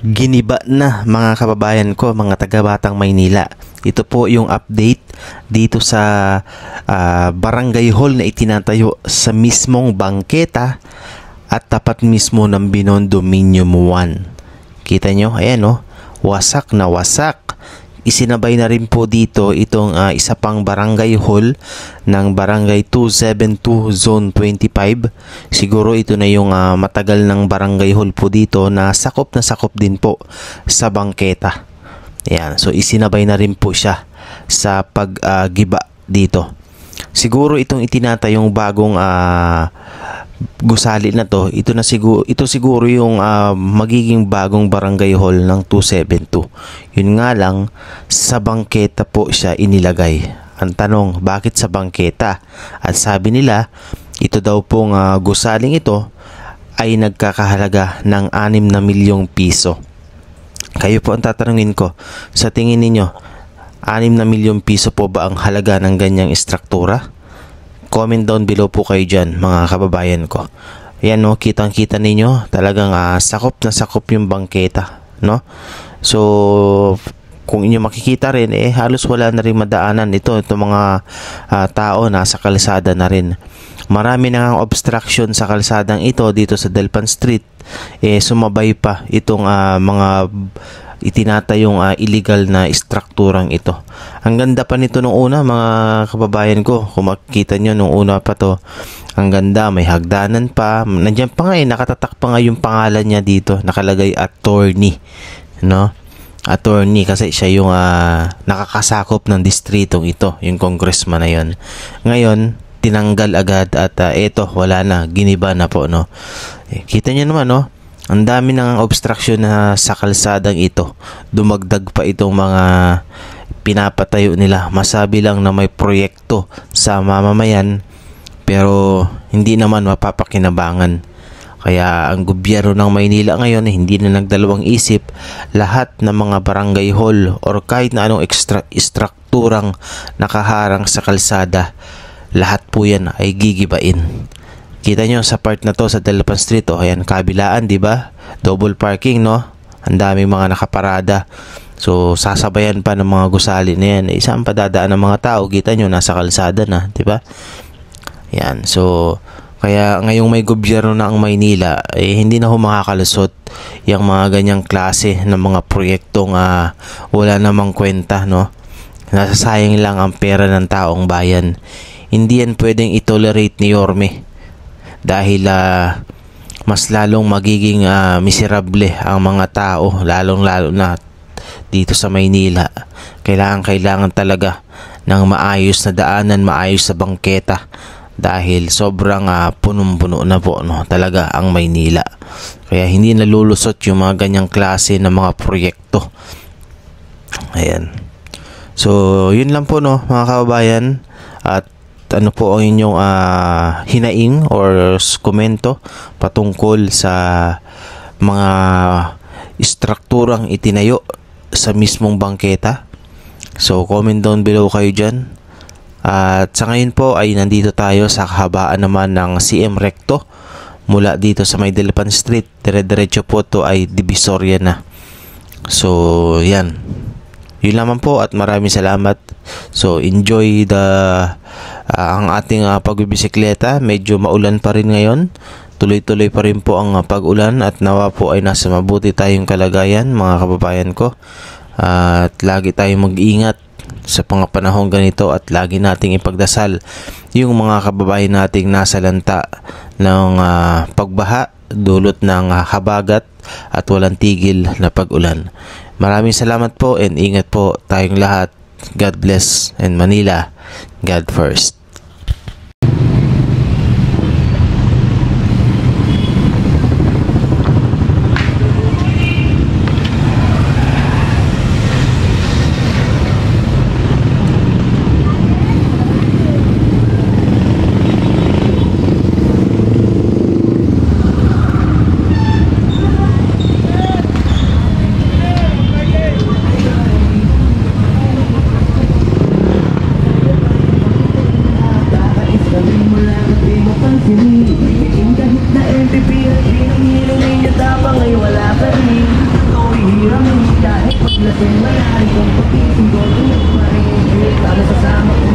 Giniba na mga kababayan ko, mga taga-Batang Maynila. Ito po yung update dito sa barangay hall na itinatayo sa mismong bangketa at tapat mismo ng Binondo Dominium 1. Kita nyo, ayan o, wasak na wasak. Isinabay na rin po dito itong isa pang barangay hall ng barangay 272 zone 25. Siguro ito na yung matagal ng barangay hall po dito na sakop din po sa bangketa. Ayan, so isinabay na rin po siya sa paggiba dito. Siguro itong itinatayong bagong gusali na to, ito siguro yung magiging bagong barangay hall ng 272. Yun nga lang, sa bangketa po siya inilagay. Ang tanong, bakit sa bangketa? At sabi nila, ito daw pong gusaling ito ay nagkakahalaga ng 6 na milyong piso. Kayo po ang tatanungin ko, sa tingin ninyo, 6 na milyong piso po ba ang halaga ng ganyang istruktura? Comment down below po kayo dyan, mga kababayan ko. Ayan no, kitang-kita ninyo, talagang sakop na sakop yung bangketa, no? So, kung inyo makikita rin, halos wala na rin madaanan ito mga tao nasa kalsada na rin. Marami na ang obstruction sa kalsadang ito dito sa Delpan Street. Sumabay pa itong mga itinatayong illegal na istrukturang ito. Ang ganda pa nito nung una, mga kababayan ko. Kung makikita nyo nung una pa to, ang ganda, may hagdanan pa. Nandiyan pa nga nakatatak pa nga yung pangalan niya dito. Nakalagay attorney, no? Attorney kasi siya yung nakakasakop ng distritong ito, yung congressman na yun. Ngayon, tinanggal agad at eto, wala na, giniba na po, no? Kita nyo naman, no? Ang dami nang obstruction na sa kalsadang ito. Dumagdag pa itong mga pinapatayo nila. Masabi lang na may proyekto sa mamamayan pero hindi naman mapapakinabangan. Kaya ang gobyerno ng Maynila ngayon hindi na nagdalawang isip. Lahat ng mga barangay hall or kahit na anong istrukturang nakaharang sa kalsada, lahat po yan ay gigibain. Kita nyo sa part na to sa Delpan Street, ayan, kabilaan, di ba? Double parking, no? Ang daming mga nakaparada. So, sasabayan pa ng mga gusali na yan. Saan pa dadaan ng mga tao? Kita nyo, nasa kalsada na, di ba? Yan, so, kaya ngayong may gobyerno na ang Maynila, hindi na makakalusot yung mga ganyang klase ng mga proyektong wala namang kwenta, no? Nasasayang lang ang pera ng taong bayan. Hindi yan pwedeng itolerate ni Yorme. Dahil mas lalong magiging miserable ang mga tao, lalong-lalo na dito sa Maynila. Kailangan talaga ng maayos na daanan, maayos sa bangketa dahil sobrang punong-puno na po, no, talaga ang Maynila. Kaya hindi nalulusot yung mga ganyang klase ng mga proyekto. Ayan. So, yun lang po, no, mga kababayan. At ano po ang inyong hinaing or komento patungkol sa mga istrukturang itinayo sa mismong bangketa? So, comment down below kayo dyan. At sa ngayon po ay nandito tayo sa kahabaan naman ng CM Recto. Mula dito sa may Delpan Street, dire-diretso po to ay Divisoria na. So, yan. Yun lamang po at maraming salamat. So, enjoy ang ating pagbibisikleta. Medyo maulan pa rin ngayon. Tuloy-tuloy pa rin po ang pag-ulan at nawa po ay nasa mabuti tayong kalagayan, mga kababayan ko. At lagi tayong mag-iingat sa mga panahong ganito at lagi nating ipagdasal yung mga kababayan nating nasa lanta ng pagbaha, dulot ng habagat at walang tigil na pag-ulan. Maraming salamat po and ingat po tayong lahat. God bless and Manila, God first. Lasing wala, itong puti, itong gold, pare, tama kasama ko.